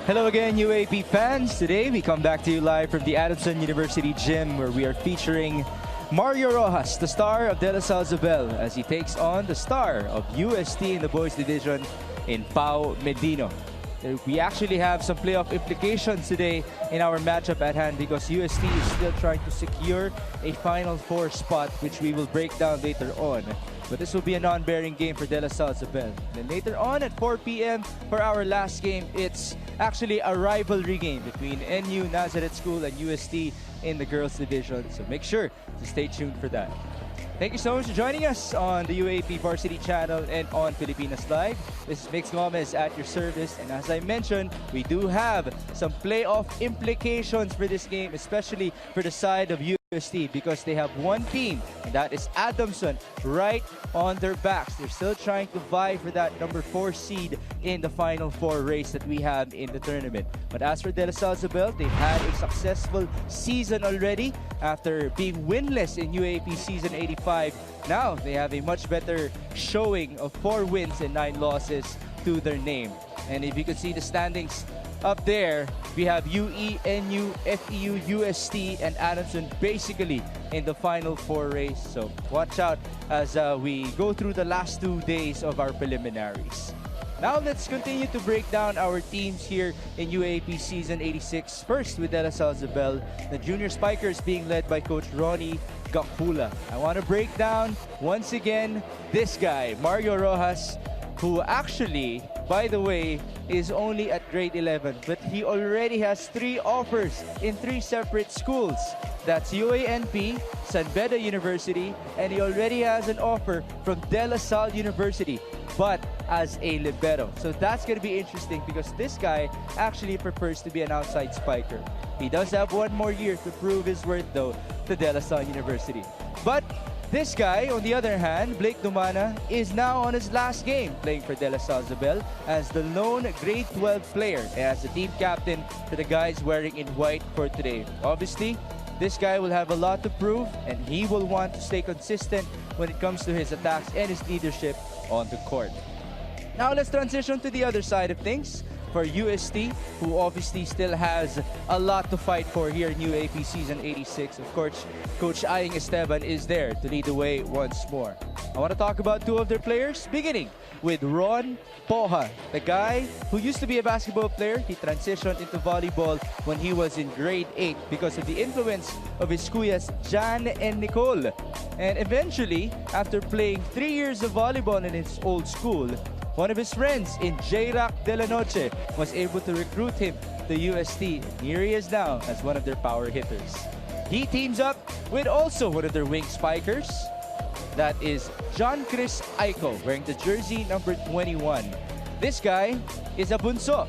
Hello again, UAP fans. Today we come back to you live from the Adamson University Gym where we are featuring Mario Rojas, the star of DLSZ, as he takes on the star of UST in the boys division in Pau Medino. We actually have some playoff implications today in our matchup at hand because UST is still trying to secure a Final Four spot, which we will break down later on. But this will be a non-bearing game for DLSZ. Then later on at 4 p.m. for our last game, it's actually a rivalry game between NU Nazareth School and UST in the girls division. So make sure to stay tuned for that. Thank you so much for joining us on the UAP Varsity channel and on Filipinas Live. This is Mix Gomez at your service. And as I mentioned, we do have some playoff implications for this game, especially for the side of UST, because they have one team, and that is Adamson, right on their backs. They're still trying to vie for that number 4 seed in the Final Four race that we have in the tournament. But as for DLSZ, they've had a successful season already after being winless in UAP Season 85. Now they have a much better showing of 4 wins and 9 losses to their name. And if you could see the standings up there, we have UE, NU, FEU, UST, and Adamson basically in the Final Four race. So watch out as we go through the last 2 days of our preliminaries. Now let's continue to break down our teams here in UAP Season 86. First with DLSZ, the junior spikers being led by Coach Ronnie Gakpula. I want to break down once again this guy, Mario Rojas, who actually, by the way, is only at grade 11, but he already has 3 offers in 3 separate schools. That's UANP, San Beda University, and he already has an offer from De La Salle University, but as a libero. So that's going to be interesting because this guy actually prefers to be an outside spiker. He does have 1 more year to prove his worth, though, to De La Salle University. But this guy, on the other hand, Blake Dumana, is now on his last game playing for DLSZ as the lone grade 12 player and as the team captain for the guys wearing in white for today. Obviously, this guy will have a lot to prove and he will want to stay consistent when it comes to his attacks and his leadership on the court. Now let's transition to the other side of things for UST, who obviously still has a lot to fight for here in UAP Season 86. Of course, Coach Aying Esteban is there to lead the way once more. I want to talk about 2 of their players, beginning with Ron Poha, the guy who used to be a basketball player. He transitioned into volleyball when he was in grade 8 because of the influence of his kuyas Jan and Nicole. And eventually, after playing 3 years of volleyball in his old school, one of his friends in J-Rock de la Noche was able to recruit him to UST. And here he is now as one of their power hitters. He teams up with also one of their wing spikers. That is John Chris Aiko, wearing the jersey number 21. This guy is a bunso.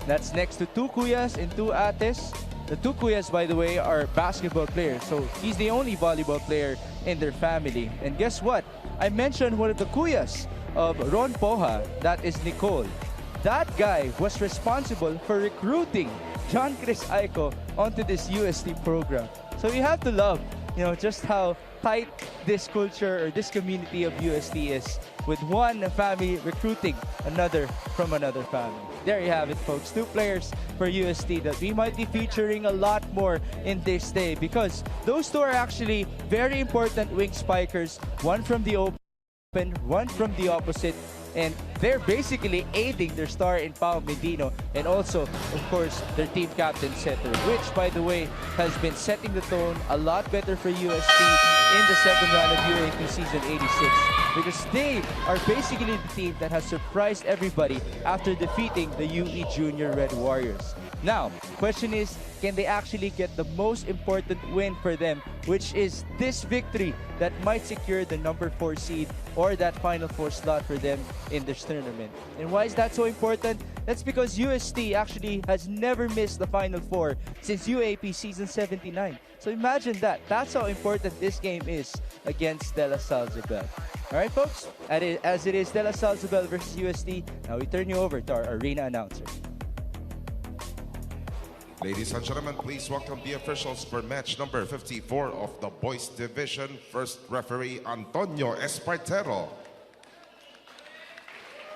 That's next to 2 kuyas and 2 ates. The 2 kuyas, by the way, are basketball players. So he's the only volleyball player in their family. And guess what? I mentioned one of the kuyas of Ron Poha, that is Nicole. That guy was responsible for recruiting John Chris Aiko onto this UST program. So you have to love, just how tight this culture or this community of UST is, with one family recruiting another from another family. There you have it, folks. 2 players for UST that we might be featuring a lot more in this day because those 2 are actually very important wing spikers, one from the open, one from the opposite, and they're basically aiding their star in Pau Medino and also, of course, their team captain setter, which, by the way, has been setting the tone a lot better for UST in the second round of UAP Season 86 because they are basically the team that has surprised everybody after defeating the UE Junior Red Warriors. Now, the question is, can they actually get the most important win for them, which is this victory that might secure the number 4 seed or that Final Four slot for them in this tournament? And why is that so important? That's because UST actually has never missed the Final Four since UAP Season 79. So imagine that. That's how important this game is against DLSZ. Alright, folks, as it is DLSZ versus UST, now we turn you over to our arena announcer. Ladies and gentlemen, please welcome the officials for match number 54 of the boys division. First referee, Antonio Espartero.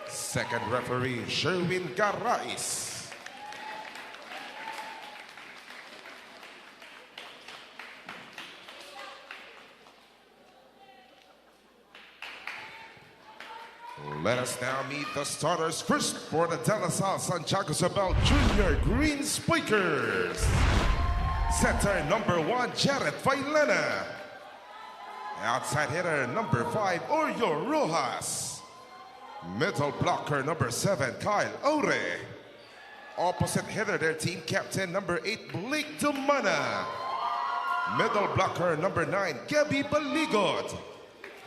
Second referee, Sherwin Garais. Let us now meet the starters. First for the De La Salle Santiago Isabel Junior Green Spikers. Center number 1, Jared Failena. Outside hitter number 5, Oryo Rojas. Middle blocker number 7, Kyle Ore. Opposite hitter, their team captain number 8, Blake Dumana. Middle blocker number 9, Gabby Baligot.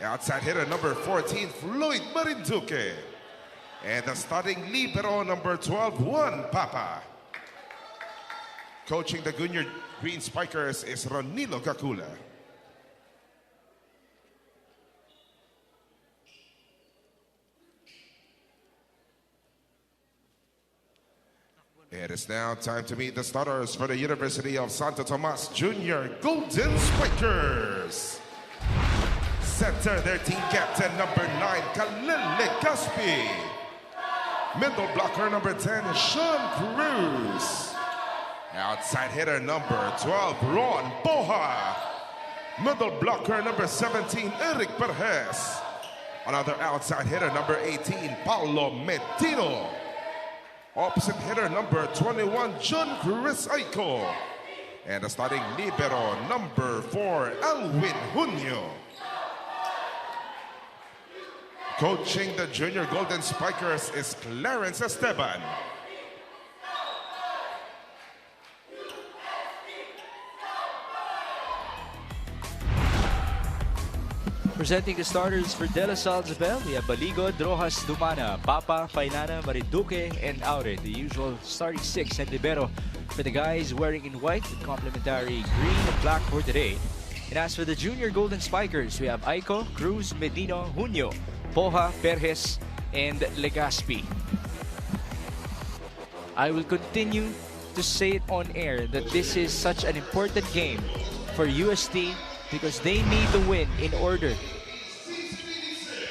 Outside hitter number 14, Floyd Marinduque. And the starting libero number 12, Juan Papa. Coaching the Junior Green Spikers is Ronilo Gacula. It is now time to meet the starters for the University of Santo Tomas Junior Golden Spikers. Center, their team captain number 9, Kalele Gaspi. Middle blocker number 10, Sean Cruz. Outside hitter number 12, Ron Boha. Middle blocker number 17, Eric Perez. Another outside hitter number 18, Paulo Medino. Opposite hitter number 21, John Chris Aiko. And the starting libero number 4, Alwin Junio. Coaching the Junior Golden Spikers is Clarence Esteban. Presenting the starters for De La Salle Isabel, we have Baligot, Rojas, Dumana, Papa, Failana, Marinduque, and Aure. The usual starting 6 and libero for the guys wearing in white with complementary green and black for today. And as for the Junior Golden Spikers, we have Aiko, Cruz, Medino, Junio, Poja, Perez, and Legaspi. I will continue to say it on air that this is such an important game for UST because they need the win in order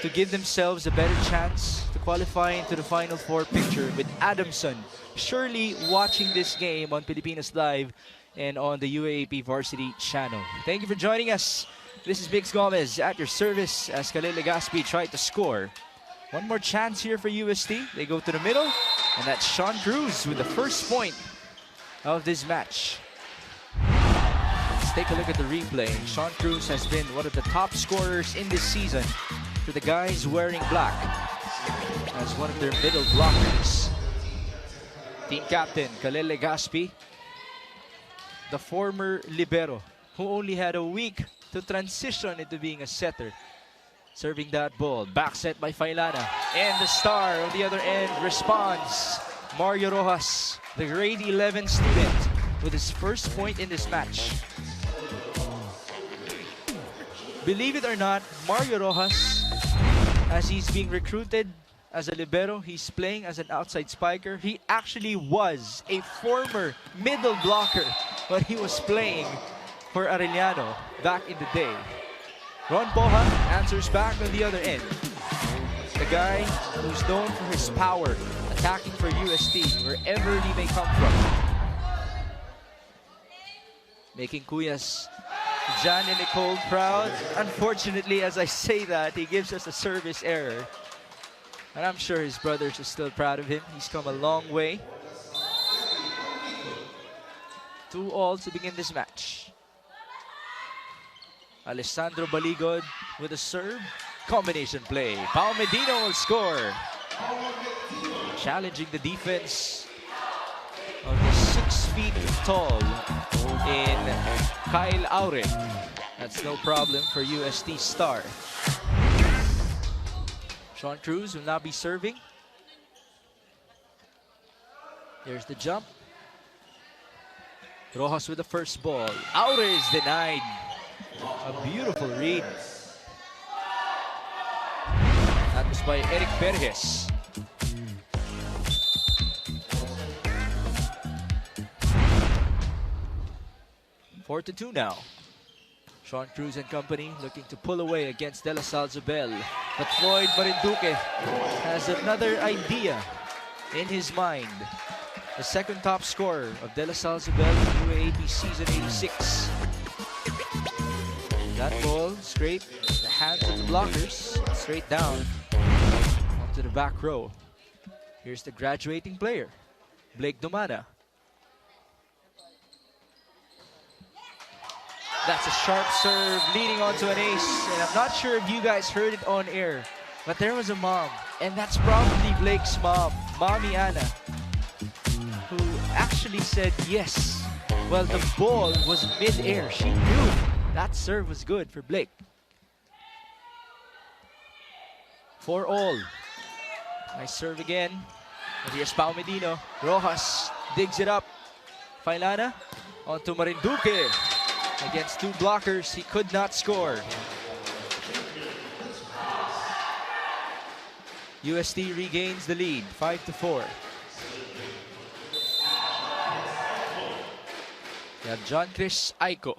to give themselves a better chance to qualify into the Final Four picture, with Adamson surely watching this game on Pilipinas Live and on the UAAP Varsity channel. Thank you for joining us. This is Bix Gomez at your service as Kalele Gaspi tried to score. One more chance here for UST. They go to the middle, and that's Sean Cruz with the first point of this match. Let's take a look at the replay. Sean Cruz has been one of the top scorers in this season for the guys wearing black as one of their middle blockers. Team captain Kalele Gaspi, the former libero who only had a week to transition into being a setter, serving that ball. Back set by Failana, and the star on the other end responds. Mario Rojas, the grade 11 student, with his first point in this match. Believe it or not, Mario Rojas, as he's being recruited as a libero, he's playing as an outside spiker. He actually was a former middle blocker when he was playing for Arellano back in the day. Ron Poja answers back on the other end. The guy who's known for his power, attacking for UST wherever he may come from. Making Kuyas John and Nicole proud. Unfortunately, as I say that, he gives us a service error. And I'm sure his brothers are still proud of him. He's come a long way. 2-2 to begin this match. Alessandro Baligod with a serve. Combination play. Pao Medino will score. Challenging the defense of the 6 feet tall in Kyle Aure. That's no problem for UST star. Sean Cruz will now be serving. Here's the jump. Rojas with the first ball. Aure is denied. A beautiful read. That was by Eric Perez. Four to 2 now. Sean Cruz and company looking to pull away against De La Salle Isabel. But Floyd Marinduque has another idea in his mind. The second top scorer of De La Salle Isabel in UAAP season 86. That ball scraped the hands of the blockers, straight down to the back row. Here's the graduating player, Blake Dumana. That's a sharp serve leading onto an ace. And I'm not sure if you guys heard it on air, but there was a mom. And that's probably Blake's mom, Mommy Anna, who actually said yes. Well, the ball was mid-air. She knew that serve was good for Blake. 4-all. Nice serve again. And here's Pao Medino. Rojas digs it up. Failana onto Marinduque. Against two blockers, he could not score. UST regains the lead, 5-4. We have John Chris Aiko.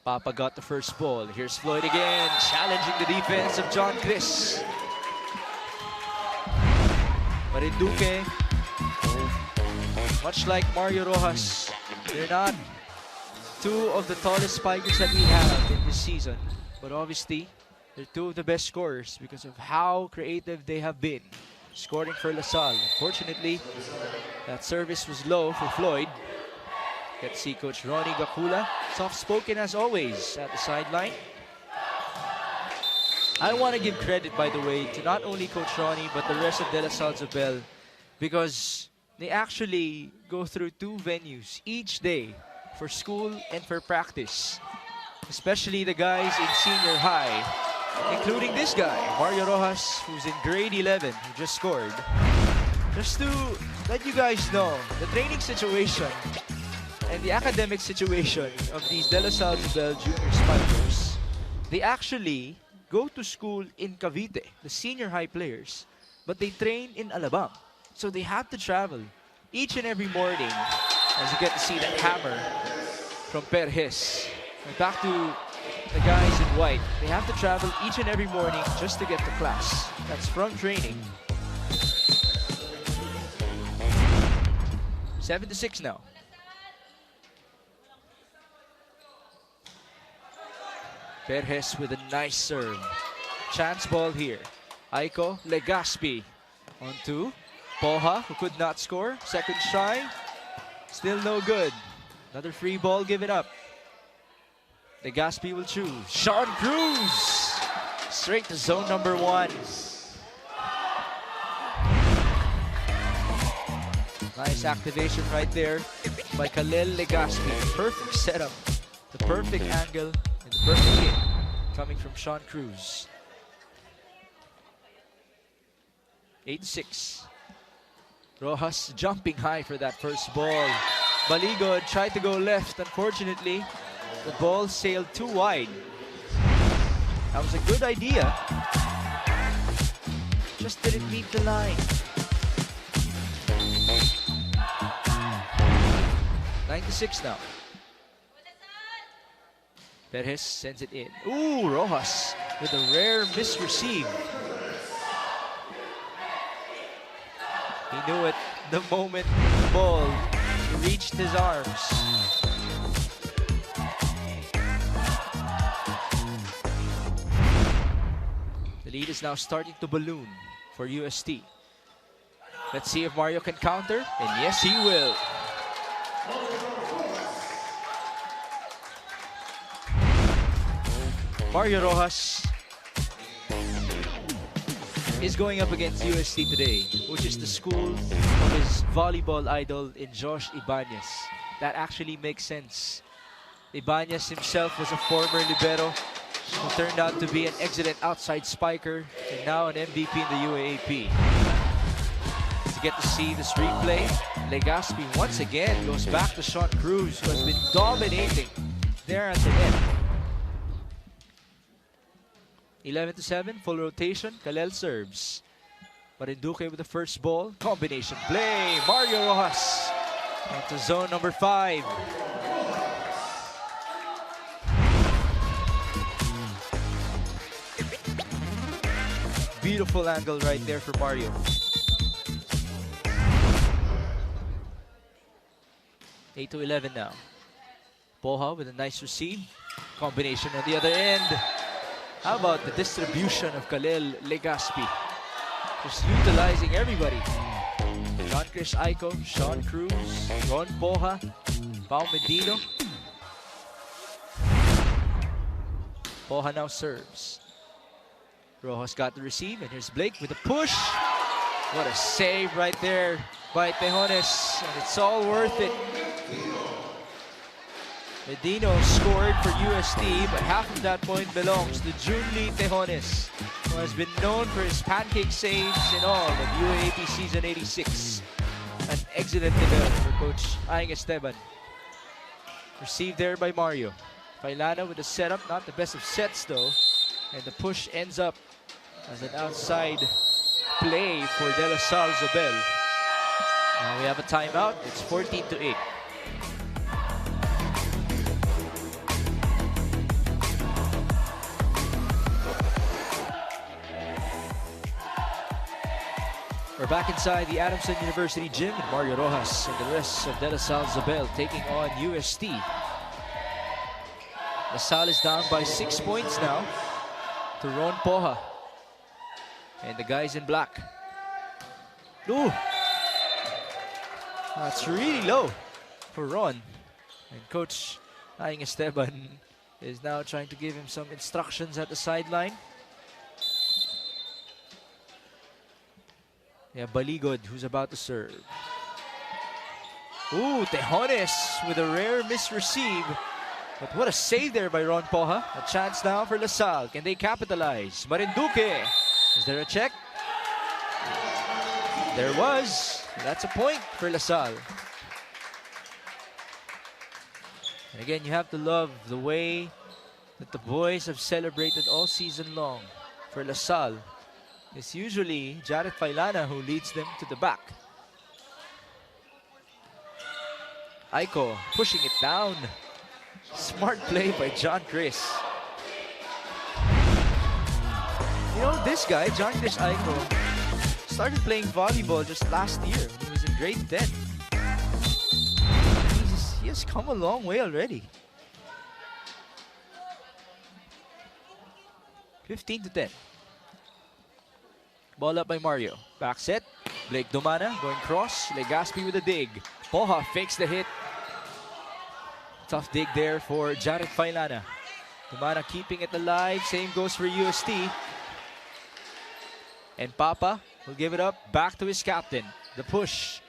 Papa got the first ball. Here's Floyd again, challenging the defense of John Chris. Marinduque, much like Mario Rojas, they're not two of the tallest spikers that we have in this season. But obviously, they're two of the best scorers because of how creative they have been scoring for LaSalle. Unfortunately, that service was low for Floyd. Get to see Coach Ronnie Gakula, soft-spoken as always at the sideline. I want to give credit, by the way, to not only Coach Ronnie, but the rest of De La Salle Isabel, because they actually go through two venues each day for school and for practice. Especially the guys in senior high, including this guy, Mario Rojas, who's in grade 11, who just scored. Just to let you guys know, the training situation and the academic situation of these De La Salle Isabel junior spikers, they actually go to school in Cavite, the senior high players, but they train in Alabang. So they have to travel each and every morning, as you get to see that hammer from Perez. And back to the guys in white. They have to travel each and every morning just to get to class. That's from training. 7-6 now. Perez with a nice serve. Chance ball here. Aiko Legaspi onto Poha, who could not score. Second try. Still no good. Another free ball given up. Legaspi will choose. Sean Cruz! Straight to zone number 1. Nice activation right there by Khalil Legaspi. Perfect setup. The perfect angle and perfect hit coming from Sean Cruz. 8-6. Rojas jumping high for that first ball. Baligod tried to go left. Unfortunately, the ball sailed too wide. That was a good idea. Just didn't meet the line. 9-6 now. Perez sends it in. Ooh, Rojas with a rare misreceive. He knew it the moment the ball reached his arms. The lead is now starting to balloon for UST. Let's see if Mario can counter, and yes, he will. Mario Rojas is going up against UST today, which is the school of his volleyball idol in Josh Ibanez. That actually makes sense. Ibanez himself was a former libero who turned out to be an excellent outside spiker and now an MVP in the UAAP. To get to see this replay, Legaspi once again goes back to Sean Cruz, who has been dominating there at the net. 11-7, full rotation. Kalel serves. Marinduque with the first ball. Combination play. Mario Rojas into zone number 5. Beautiful angle right there for Mario. 8-11 now. Poha with a nice receive. Combination on the other end. How about the distribution of Khalil Legaspi? Just utilizing everybody. John-Chris Aiko, Sean Cruz, Ron Poha, Pao Medino. Poha now serves. Rojas got the receive, and here's Blake with a push. What a save right there by Tejones, and it's all worth it. Medino scored for UST, but half of that point belongs to Junli Tejones, who has been known for his pancake saves in all of UAAP Season 86. An excellent development for Coach Aing Esteban. Received there by Mario. Failana with the setup, not the best of sets though. And the push ends up as an outside play for De La Salle Zobel. Now we have a timeout. It's 14-8. We're back inside the Adamson University gym with Mario Rojas and the rest of De La Salle Zobel taking on UST. La Salle is down by 6 points now to Ron Poha and the guys in black. Ooh, that's really low for Ron. And Coach Aing Esteban is now trying to give him some instructions at the sideline. Yeah, Baligod, who's about to serve. Ooh, Tejones with a rare misreceive. But what a save there by Ron Poha. A chance now for La Salle. Can they capitalize? Marinduque. Is there a check? There was. That's a point for La Salle. And again, you have to love the way that the boys have celebrated all season long. For La Salle, it's usually Jared Failana who leads them to the back. Aiko pushing it down. Smart play by John Chris. You know, this guy, John Chris Aiko, started playing volleyball just last year when he was in grade 10. He has come a long way already. 15-10. Ball up by Mario. Back set. Blake Domana going cross. Legaspi with a dig. Poha fakes the hit. Tough dig there for Jared Failana. Domana keeping it alive. Same goes for UST. And Papa will give it up back to his captain. The push.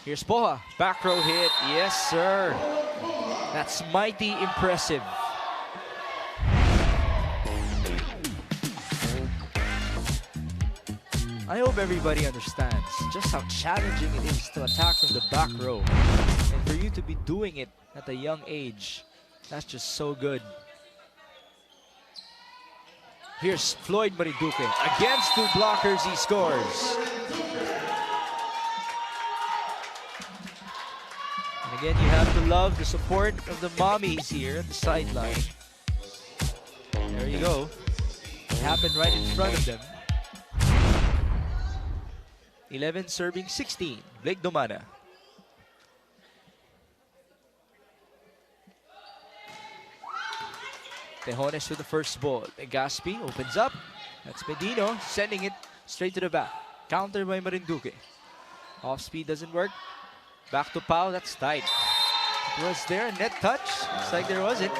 Here's Poha. Back row hit. Yes, sir. That's mighty impressive. I hope everybody understands just how challenging it is to attack from the back row. And for you to be doing it at a young age, that's just so good. Here's Floyd Marinduque. Against two blockers, he scores. And again, you have to love the support of the mommies here at the sideline. There you go. It happened right in front of them. 11 serving 16. Blake Domana. Tejones with the first ball. Legaspi opens up. That's Medino sending it straight to the back. Counter by Marinduque. Off speed doesn't work. Back to Pau. That's tight. Was there a net touch? Looks like there wasn't.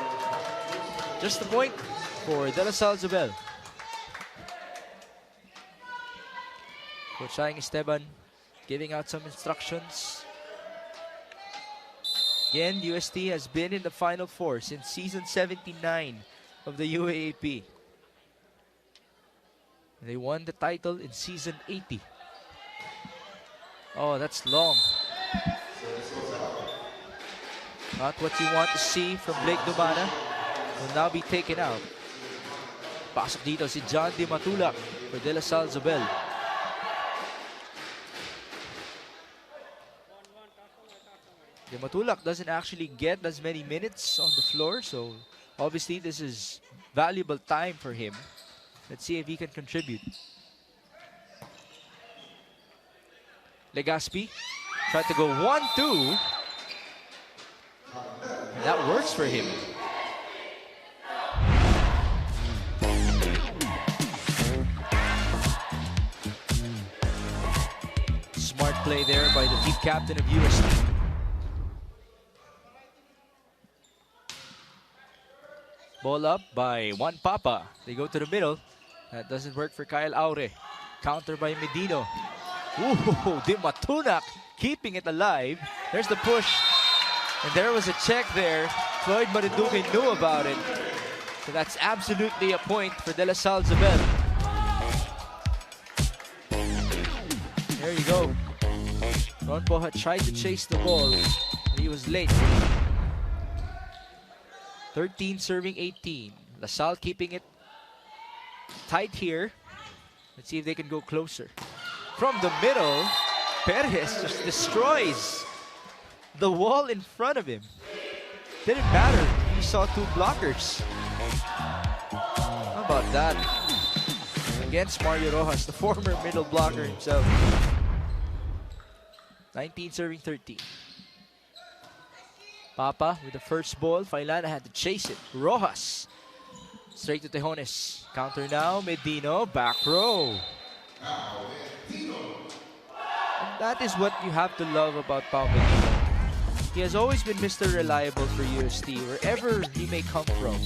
Just a point for De La Salle Zobel. Coach Aing Esteban giving out some instructions. Again, UST has been in the Final Four since season 79 of the UAAP. They won the title in season 80. Oh, that's long. Not what you want to see from Blake Domana. Will now be taken out. Pasok dito si John Di Matulak for De La Salle Zobel. Di Matulak doesn't actually get as many minutes on the floor, so obviously this is valuable time for him. Let's see if he can contribute. Legaspi tried to go 1-2. That works for him. Smart play there by the team captain of UST. Ball up by Juan Papa. They go to the middle. That doesn't work for Kyle Aure. Counter by Medino. Ooh, Di Matunak keeping it alive. There's the push. And there was a check there. Floyd Marinduque knew about it. So that's absolutely a point for De La Salle Zabel. There you go. Ron Poha tried to chase the ball, and he was late. 13 serving 18. La Salle keeping it tight here. Let's see if they can go closer. From the middle, Perez just destroys the wall in front of him. Didn't matter. He saw two blockers. How about that? Against Mario Rojas, the former middle blocker himself. 19 serving 13. Papa with the first ball. Failana had to chase it. Rojas. Straight to Tejones. Counter now. Medino. Back row. And that is what you have to love about Pao Medino. He has always been Mr. Reliable for UST, wherever he may come from.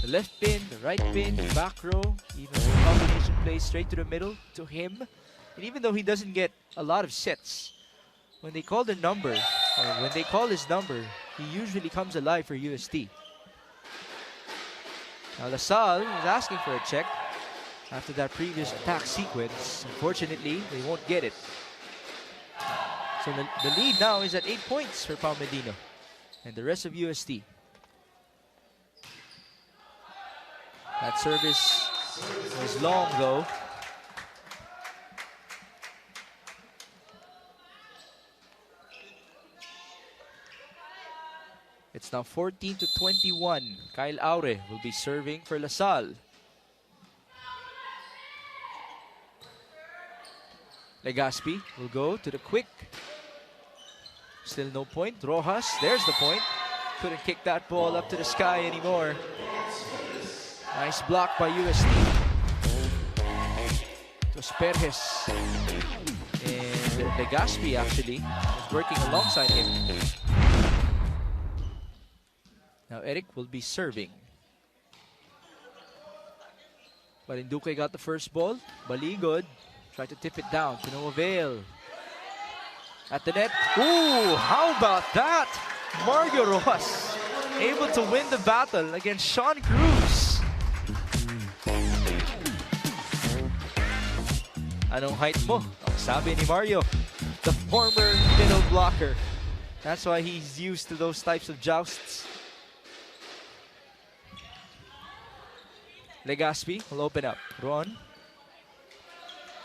The left pin, the right pin, the back row, even the combination plays straight to the middle to him. And even though he doesn't get a lot of sets, when they call the number, or when they call his number, he usually comes alive for UST. Now La Salle is asking for a check after that previous attack sequence. Unfortunately, they won't get it. So the lead now is at 8 points for Pao Medino and the rest of UST. That service was long though. It's now 14 to 21. Kyle Aure will be serving for La Salle. Legaspi will go to the quick. Still no point. Rojas, there's the point. Couldn't kick that ball up to the sky anymore. Nice block by UST. It was Perez. And Legaspi actually was working alongside him. Now Eric will be serving. Marinduque got the first ball. Baligod tried to tip it down to no avail. At the net. Ooh, how about that? Mario Rojas able to win the battle against Sean Cruz. Anong height mo? Ang sabi ni Mario, the former middle blocker. That's why he's used to those types of jousts. Legaspi will open up. Ron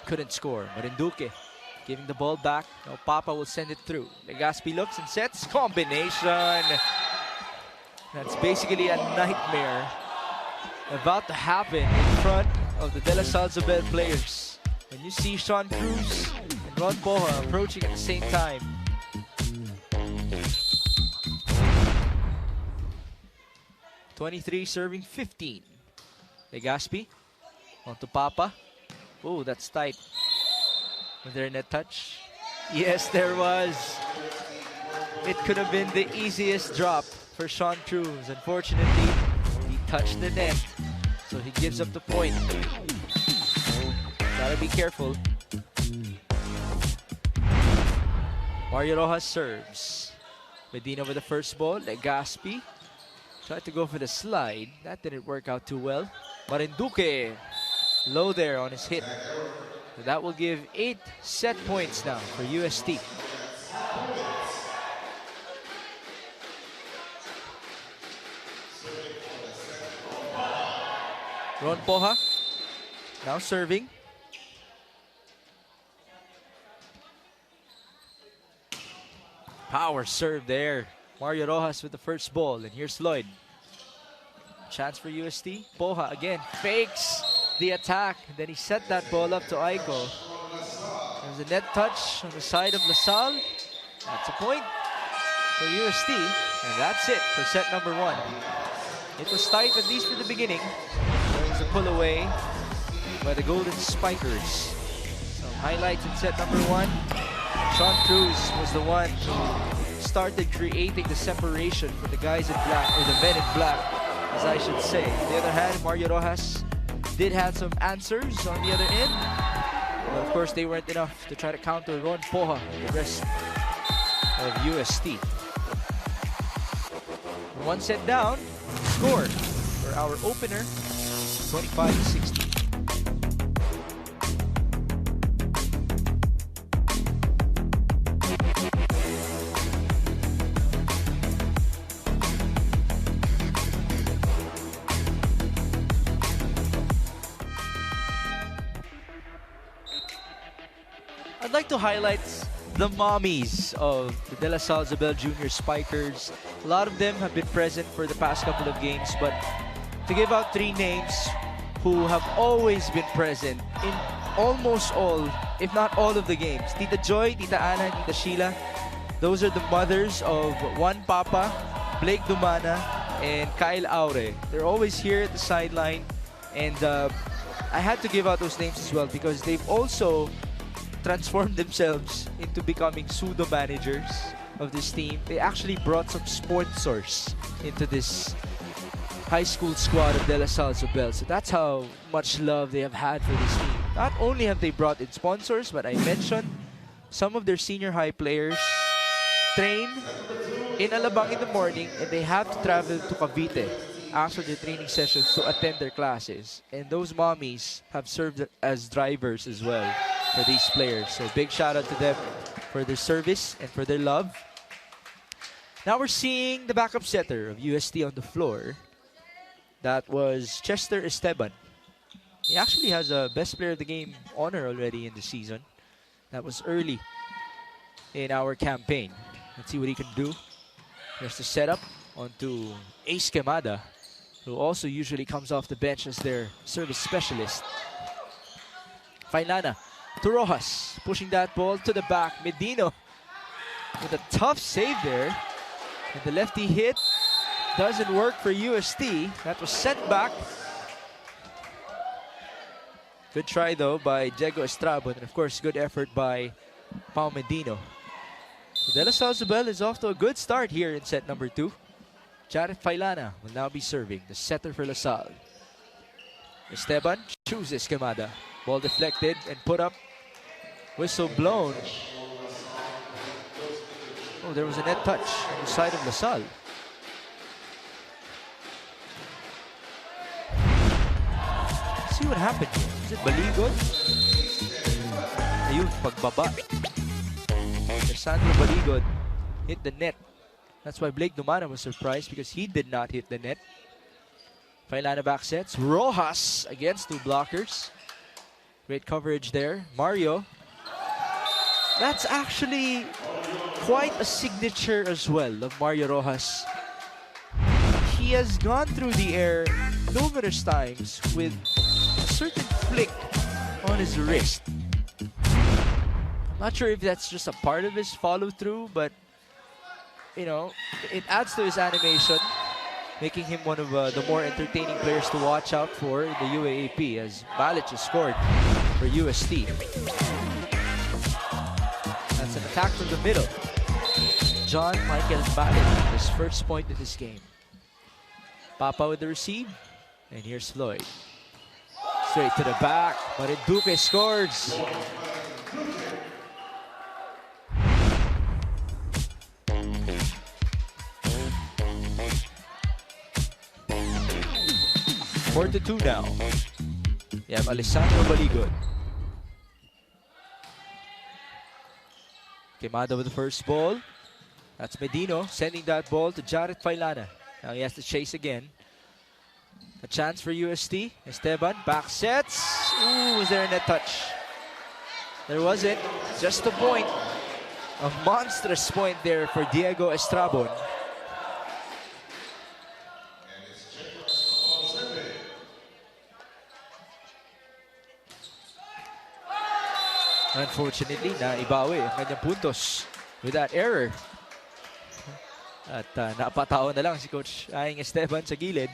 couldn't score. Marinduque giving the ball back. Now Papa will send it through. Legaspi looks and sets. Combination. That's basically a nightmare about to happen in front of the De La Salle Zabel players. When you see Sean Cruz and Ron Poha approaching at the same time. (23 serving 15). Legaspi onto Papa. Oh, that's tight. Was there a net touch? Yes, there was. It could have been the easiest drop for Sean Cruz. Unfortunately, he touched the net, so he gives up the point. Gotta be careful. Mario Rojas serves. Medina with the first ball. Legaspi tried to go for the slide. That didn't work out too well. Marinduque low there on his hit. So that will give 8 set points now for UST. Ron Poha now serving. Power serve there. Mario Rojas with the first ball, and here's Lloyd. Chance for UST. Poha again fakes the attack. And then he set that ball up to Aiko. There's a net touch on the side of La Salle. That's a point for UST. And that's it for set number 1. It was tight, at least for the beginning. There was a pull away by the Golden Spikers. Some highlights in set number 1. Sean Cruz was the one who started creating the separation for the guys in black, or the men in black, as I should say. On the other hand, Mario Rojas did have some answers on the other end, but of course they weren't enough to try to counter Ron Poha and the rest of UST. One set down, score for our opener, 25-16. I'd like to highlight the mommies of the De La Salle Isabel Junior Spikers. A lot of them have been present for the past couple of games, but to give out 3 names who have always been present in almost all, if not all of the games. Tita Joy, Tita Ana, Tita Sheila. Those are the mothers of Juan Papa, Blake Dumana, and Kyle Aure. They're always here at the sideline, and I had to give out those names as well because they've also transformed themselves into becoming pseudo managers of this team. They actually brought some sponsors into this high school squad of De La Salle Isabel. So that's how much love they have had for this team. Not only have they brought in sponsors, but I mentioned some of their senior high players train in Alabang in the morning, and they have to travel to Cavite after their training sessions to attend their classes. And those mommies have served as drivers as well for these players. So big shout out to them for their service and for their love. Now we're seeing the backup setter of UST on the floor. That was Chester Esteban. He actually has a best player of the game honor already in the season. That was early in our campaign. Let's see what he can do. There's the setup onto Ace Quemada, who also usually comes off the bench as their service specialist. Failana to Rojas, pushing that ball to the back. Medino with a tough save there. And the lefty hit doesn't work for UST. That was sent back. Good try though by Diego Estrabon, and of course good effort by Pao Medino. So De La Salle Isabel is off to a good start here in set number 2. Jared Failana will now be serving, the setter for La Salle. Esteban chooses Quemada. Ball deflected and put up. Whistle blown. Oh, there was a net touch on the side of La Salle. Let's see what happened here. Is it Baligod? Ayun, pagbaba. Sandro Baligod hit the net. That's why Blake Dumana was surprised because he did not hit the net. Failana back sets. Rojas against 2 blockers. Great coverage there. Mario. That's actually quite a signature as well of Mario Rojas. He has gone through the air numerous times with a certain flick on his wrist. Not sure if that's just a part of his follow-through, but you know, it adds to his animation, making him one of the more entertaining players to watch out for in the UAAP as Balic has scored for UST. That's an attack from the middle. John Michael Balic, his first point in this game. Papa with the receive, and here's Floyd. Straight to the back, but Duque scores. Four to 2 now. You have Alessandro Baligod. Quemada with the first ball. That's Medino sending that ball to Jared Failana. Now he has to chase again. A chance for UST. Esteban back sets. Ooh, was there a net touch? There wasn't. Just a point. A monstrous point there for Diego Estrabon. Unfortunately, naibawi ang kanyang puntos with that error. At napatawa na lang si Coach Aing Esteban sa gilid.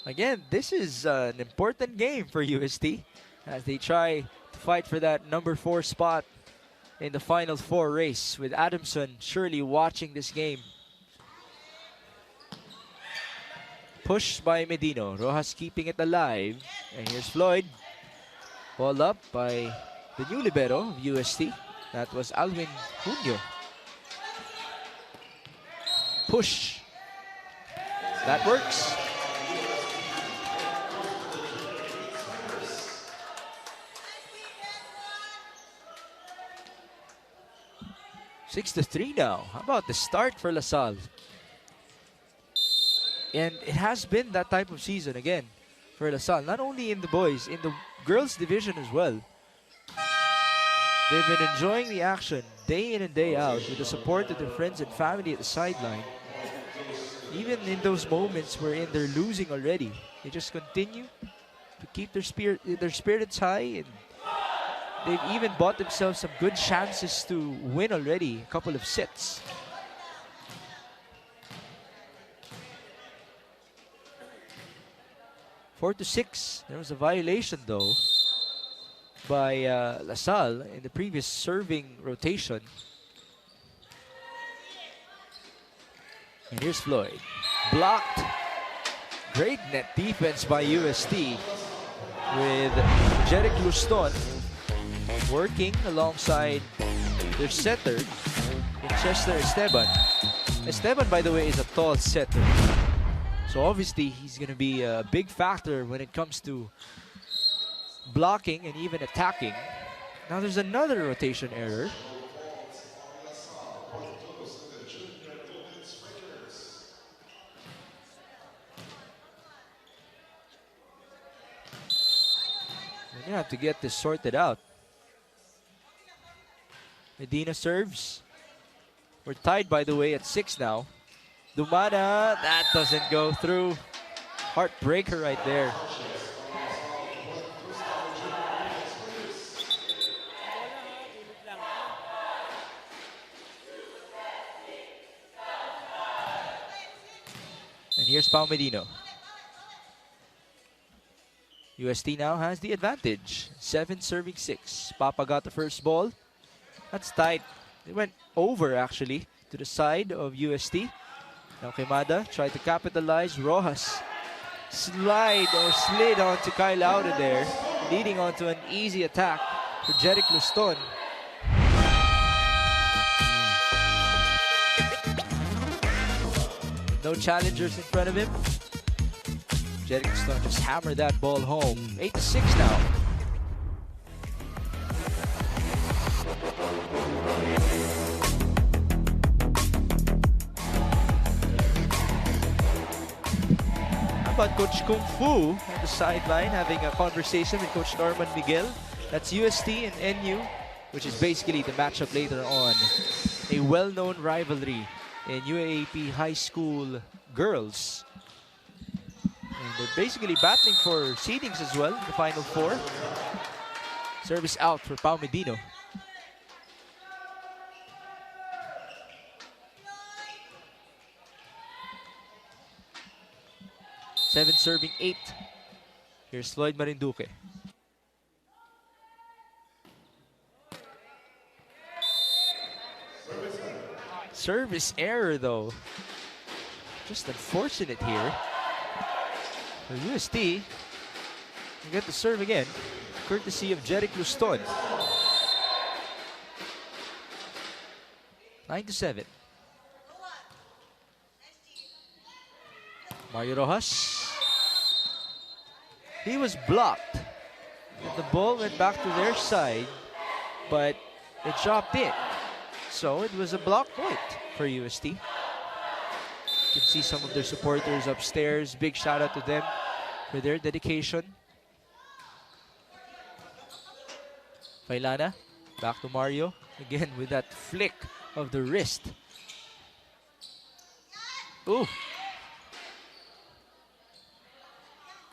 Again, this is an important game for UST. as they try to fight for that number 4 spot in the Final Four race, with Adamson surely watching this game. Pushed by Medino. Rojas keeping it alive. And here's Floyd. Ball up by the new libero of UST. That was Alvin Junio. Push. That works. Six to 3 now. How about the start for LaSalle? And it has been that type of season again for LaSalle. Not only in the boys, in the girls division as well. They've been enjoying the action day in and day out with the support of their friends and family at the sideline. Even in those moments wherein they're losing already, they just continue to keep their spirits high, and they've even bought themselves some good chances to win already, a couple of sets. Four to 6. There was a violation though by LaSalle in the previous serving rotation. And here's Floyd. Blocked. Great net defense by UST with Jeric Luston working alongside their setter, Chester Esteban. Esteban, by the way, is a tall setter. So obviously he's going to be a big factor when it comes to blocking and even attacking. Now there's another rotation error. We're gonna have to get this sorted out. Medina serves. We're tied, by the way, at 6 now. Dumana, that doesn't go through. Heartbreaker right there. And here's Pao Medino. UST now has the advantage. 7 serving 6. Papa got the first ball. That's tight. They went over actually to the side of UST. Now Queimada tried to capitalize. Rojas slid onto Kyle Lauda there, leading onto an easy attack for Jeric Luston. No challengers in front of him. Jeric Luston just hammered that ball home. 8 to 6 now. How about Coach Kung Fu on the sideline having a conversation with Coach Norman Miguel? That's UST and NU, which is basically the matchup later on. A well-known rivalry in UAAP high school girls. And they're basically battling for seedings as well, the Final Four. Service out for Pao Medino. Seven serving 8. Here's Floyd Marinduque. Service error though. Just unfortunate here. For UST, you get the serve again, courtesy of Jeric Luston. 9 to 7. Mario Rojas. He was blocked. And the ball went back to their side, but it dropped in. So it was a block point for UST. You can see some of their supporters upstairs. Big shout out to them for their dedication. Failana, back to Mario. Again with that flick of the wrist. Ooh.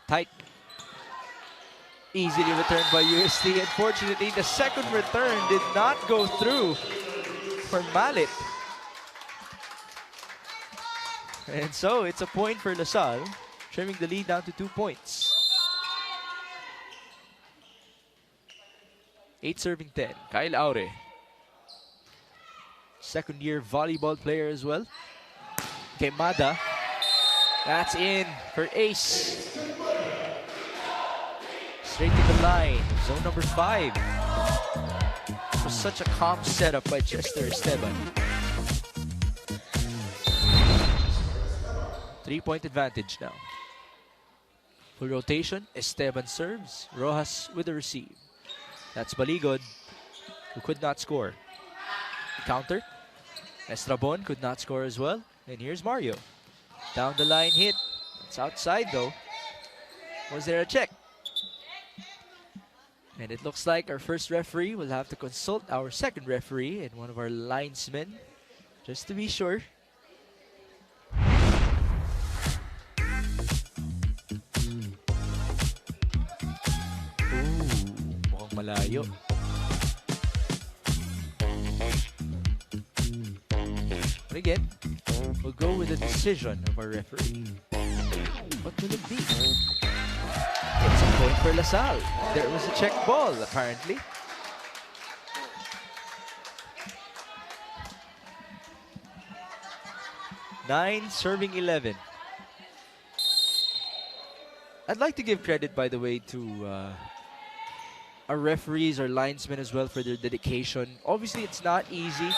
Tight. Easily returned by UST. Unfortunately, the second return did not go through for Mallet. And so it's a point for LaSalle, trimming the lead down to 2 points. 8 serving 10. Kyle Aure. Second-year volleyball player as well. Quemada. That's in for ace. Straight to the line. Zone number 5. It was such a calm setup by Chester Esteban. 3-point advantage now. Full rotation. Esteban serves. Rojas with the receive. That's Baligod, who could not score. Counter. Estrabon could not score as well. And here's Mario. Down the line hit. It's outside though. Was there a check? And it looks like our first referee will have to consult our second referee and one of our linesmen, just to be sure. Mukhang malayo. But again, we'll go with the decision of our referee. What will it be? It's a point for LaSalle. There was a check ball, apparently. Nine serving 11. I'd like to give credit, by the way, to our referees, our linesmen as well for their dedication. Obviously, it's not easy.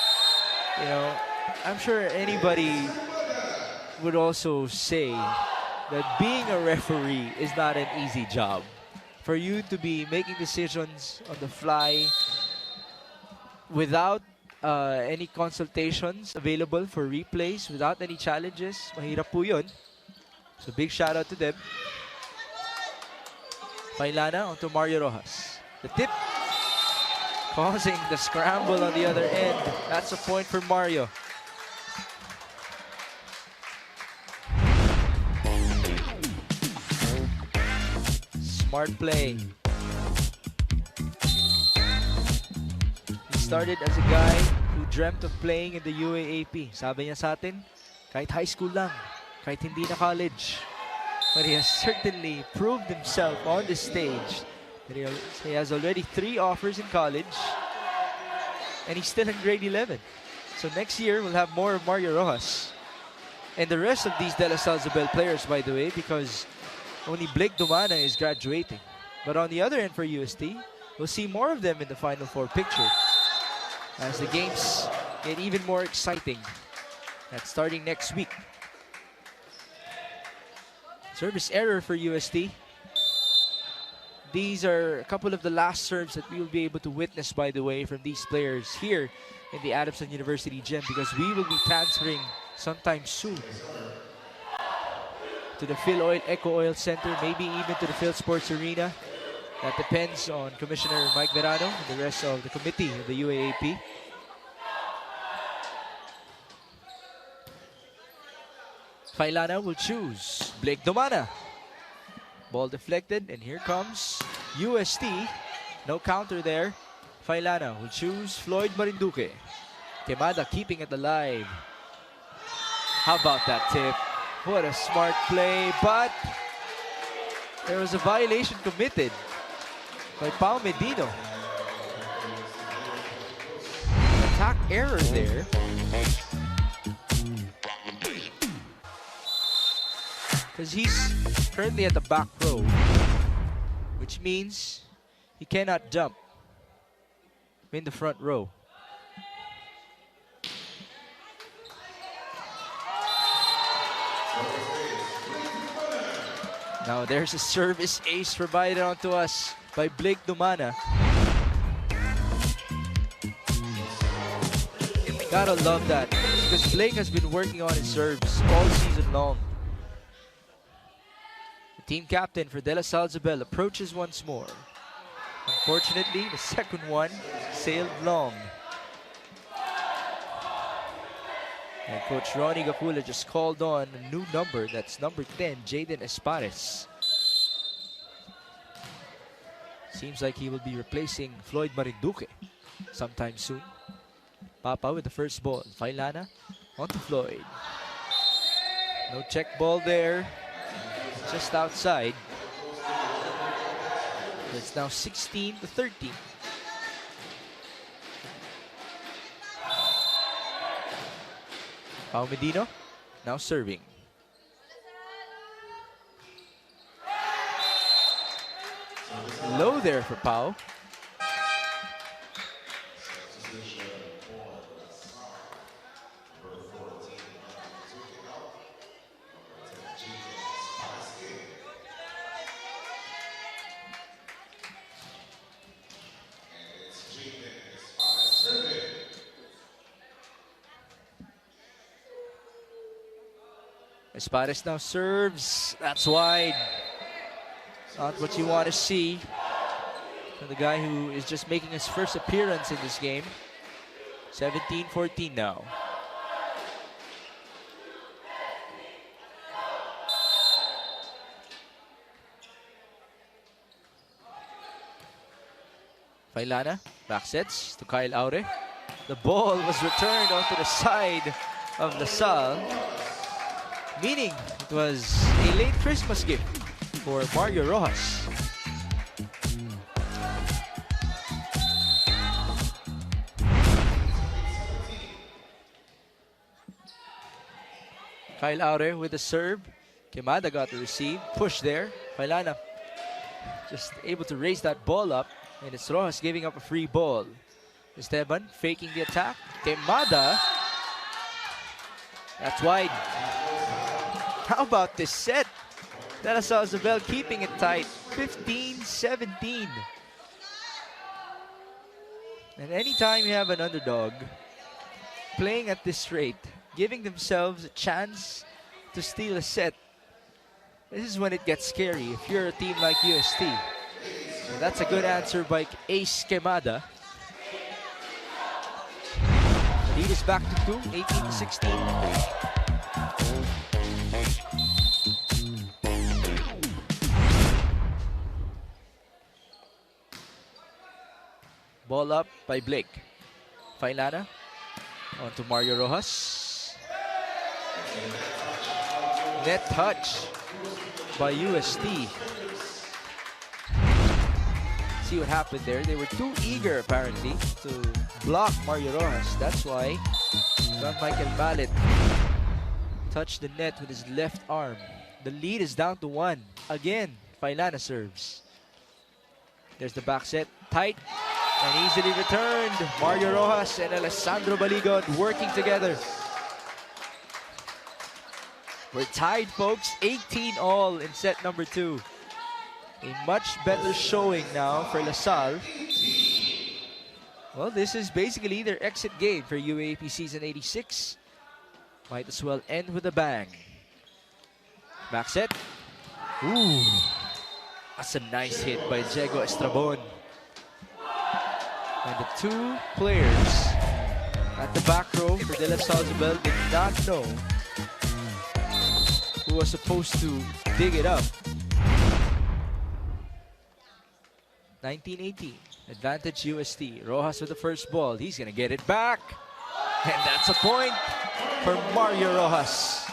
You know, I'm sure anybody would also say that being a referee is not an easy job. For you to be making decisions on the fly without any consultations available for replays, without any challenges, mahirap po yun. So big shout out to them. Pailana onto Mario Rojas. The tip causing the scramble on the other end. That's a point for Mario. Smart play. He started as a guy who dreamt of playing in the UAAP. Sabi niya sa atin, kahit high school lang, kahit hindi na college. But he has certainly proved himself on this stage. He has already 3 offers in college, and he's still in grade 11. So next year, we'll have more of Mario Rojas. And the rest of these DLSZ players, by the way, because only Blake Dumana is graduating. But on the other end for UST, we'll see more of them in the Final Four picture as the games get even more exciting. That's starting next week. Service error for UST. These are a couple of the last serves that we will be able to witness, by the way, from these players here in the Adamson University gym, because we will be transferring sometime soon to the Phil Oil Eco Oil Center, maybe even to the Phil Sports Arena. That depends on Commissioner Mike Verano and the rest of the committee of the UAAP. Failana will choose Blake Domana. Ball deflected, and here comes UST. No counter there. Failana will choose Floyd Marinduque. Quemada keeping it alive. How about that tip? What a smart play, but there was a violation committed by Pao Medino. Attack error there. Because he's currently at the back row, which means he cannot jump in the front row. Now there's a service ace provided onto us by Blake Dumana. Gotta love that, because Blake has been working on his serves all season long. The team captain for De La Salle Isabel approaches once more. Unfortunately, the second one sailed long. And Coach Ronnie Gakula just called on a new number. That's number 10, Jaden Espares. Seems like he will be replacing Floyd Marinduque sometime soon. Papa with the first ball. Failana onto Floyd. No check ball there. Just outside. It's now 16-13. Pao Medino now serving. Low there for Pao. Espares now serves. That's wide. Not what you want to see from the guy who is just making his first appearance in this game. 17-14 now. Failana back sets to Kyle Aure. The ball was returned onto the side of LaSalle, meaning it was a late Christmas gift for Mario Rojas. Kyle Aure with the serve. Quemada got the receive. Push there. Failana just able to raise that ball up. And it's Rojas giving up a free ball. Esteban faking the attack. Quemada. That's wide. How about this set? De La Salle Isabel keeping it tight. 15-17. And anytime you have an underdog playing at this rate, giving themselves a chance to steal a set, this is when it gets scary if you're a team like UST. And that's a good answer by Ace Quemada. The lead is back to 2, 18-16. Ball up by Blake. Failana onto Mario Rojas. Net touch by UST. See what happened there. They were too eager apparently to block Mario Rojas. That's why John Michael Mallet touched the net with his left arm. The lead is down to 1. Again, Failana serves. There's the back set. Tight and easily returned. Mario Rojas and Alessandro Baligon working together. We're tied, folks. 18-all in set number 2. A much better showing now for LaSalle. Well, this is basically their exit game for UAAP Season 86. Might as well end with a bang. Back set. Ooh. That's a nice hit by Diego Estrabon. And the two players at the back row for De La Salle Isabel did not know who was supposed to dig it up. 19-18, advantage UST. Rojas with the first ball. He's gonna get it back. And that's a point for Mario Rojas.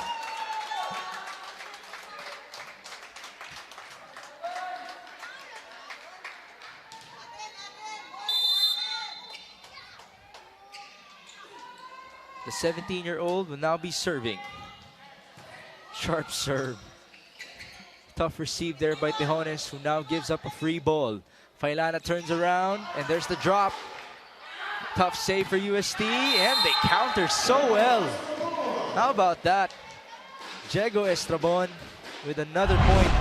The 17-year-old will now be serving. Sharp serve. Tough receive there by Tejones, who now gives up a free ball. Failana turns around, and there's the drop. Tough save for UST, and they counter so well. How about that? Diego Estrabon with another point.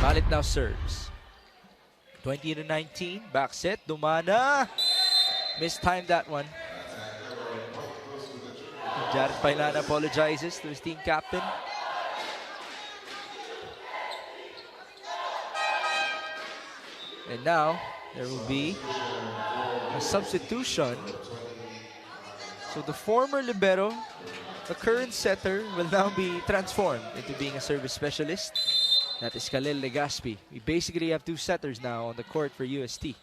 Mallet now serves. 20-19, back set, Dumana. Mistimed that one. Jared Failana apologizes to his team captain. And now, there will be a substitution. So the former libero, the current setter, will now be transformed into being a service specialist. That is Khalil Legaspi. We basically have two setters now on the court for UST.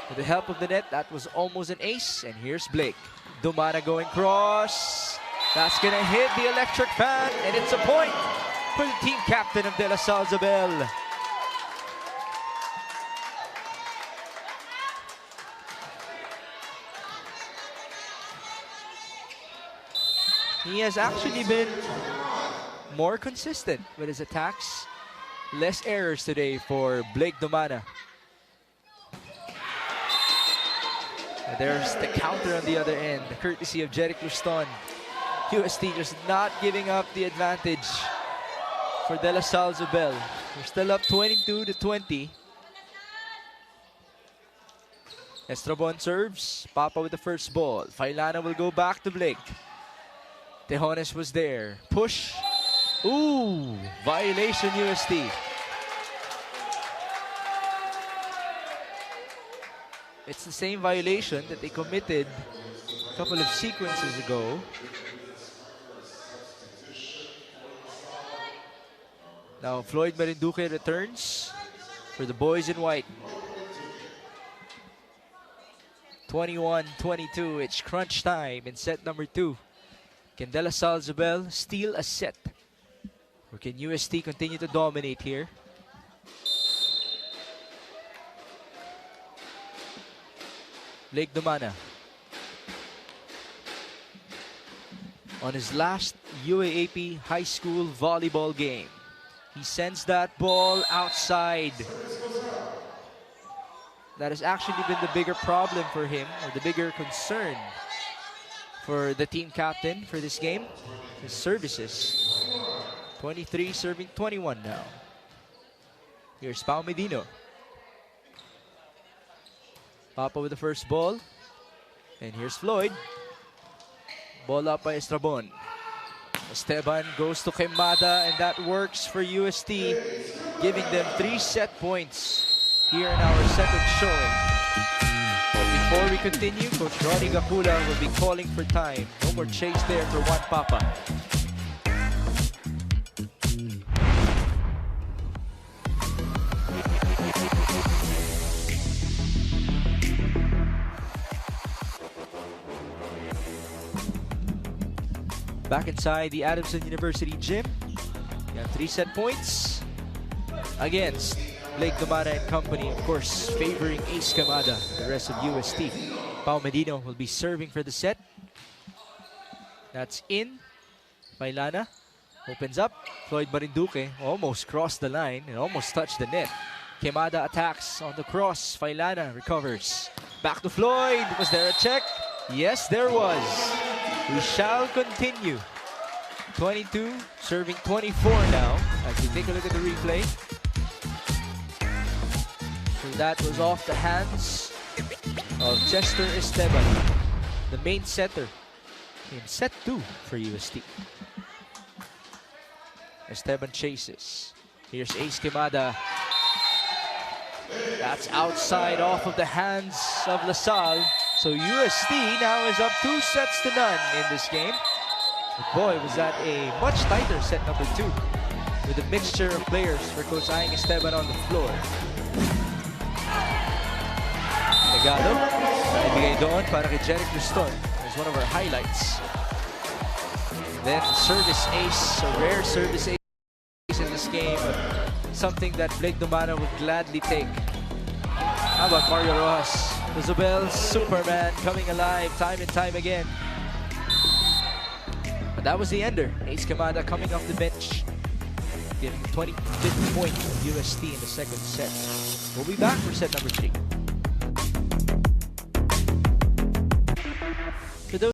With the help of the net, that was almost an ace. And here's Blake. Dumana going cross. That's going to hit the electric fan. And it's a point for the team captain of De La Salle Isabel. He has actually been more consistent with his attacks. Less errors today for Blake Domana. And there's the counter on the other end, courtesy of Jeric Luston. UST just not giving up the advantage for De La Salle Zobel. They're still up 22-20. Estrabon serves. Papa with the first ball. Failana will go back to Blake. Tejones was there. Push. Ooh, violation UST. It's the same violation that they committed a couple of sequences ago. Now Floyd Marinduque returns for the boys in white. 21-22, it's crunch time in set number 2. Can De La Salle Zobel steal a set? Or can UST continue to dominate here? Blake Domana. On his last UAAP high school volleyball game, he sends that ball outside. That has actually been the bigger problem for him, or the bigger concern for the team captain for this game. His services. 23 serving 21 now. Here's Pao Medino. Papa with the first ball. And here's Floyd. Ball up by Estrabon. Esteban goes to Quemada, and that works for UST, giving them 3 set points here in our second showing. But before we continue, Coach Ronnie Gakula will be calling for time. No more chase there for Juan Papa. Back inside the Adamson University gym. We have 3 set points against Blake Domana and company, of course, favoring Ace Quemada, the rest of UST. Pao Medino will be serving for the set. That's in. Failana opens up. Floyd Marinduque almost crossed the line and almost touched the net. Quemada attacks on the cross. Failana recovers. Back to Floyd. Was there a check? Yes, there was. We shall continue. 22 serving 24 now. As we take a look at the replay. So that was off the hands of Chester Esteban, the main setter in set 2 for UST. Esteban chases. Here's Ace Quemada. That's outside off of the hands of La Salle. So UST now is up 2 sets to none in this game. But boy, was that a much tighter set number 2 with a mixture of players for Coach Aing Esteban on the floor. Tagalog, naibigay doon para kay Jeric Luston. It's one of our highlights. Then service ace, a rare service ace in this game, but something that Blake Domana would gladly take. How about Mario Rojas? The Zobel Superman coming alive time and time again. But that was the ender. Ace Quemada coming off the bench, getting the 25th point of UST in the second set. We'll be back for set number 3.